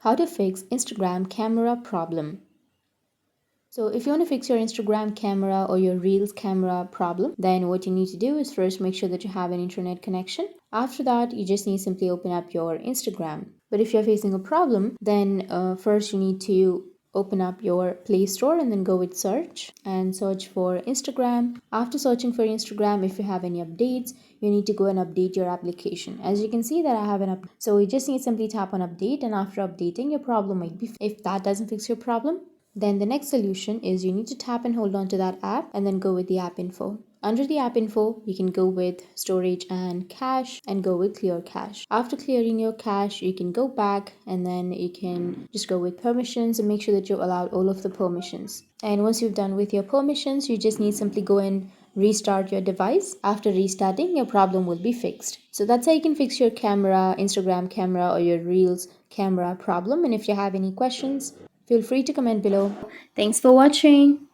How to fix Instagram camera problem. So if you want to fix your Instagram camera or your Reels camera problem, then what you need to do is first make sure that you have an internet connection. After that, you just need to simply open up your Instagram. But if you're facing a problem, then first you need to open up your Play Store and then go with search and search for Instagram. After searching for Instagram, if you have any updates, you need to go and update your application. As you can see that I have an update. So you just need to simply tap on update, and after updating, your problem might be fixed. If that doesn't fix your problem, then the next solution is you need to tap and hold on to that app and then go with the app info. Under the app info, you can go with storage and cache and go with clear cache. After clearing your cache, you can go back and then you can just go with permissions and make sure that you allowed all of the permissions. And once you've done with your permissions, you just need simply go and restart your device. After restarting, your problem will be fixed. So that's how you can fix your camera, Instagram camera, or your Reels camera problem. And if you have any questions, feel free to comment below. Thanks for watching.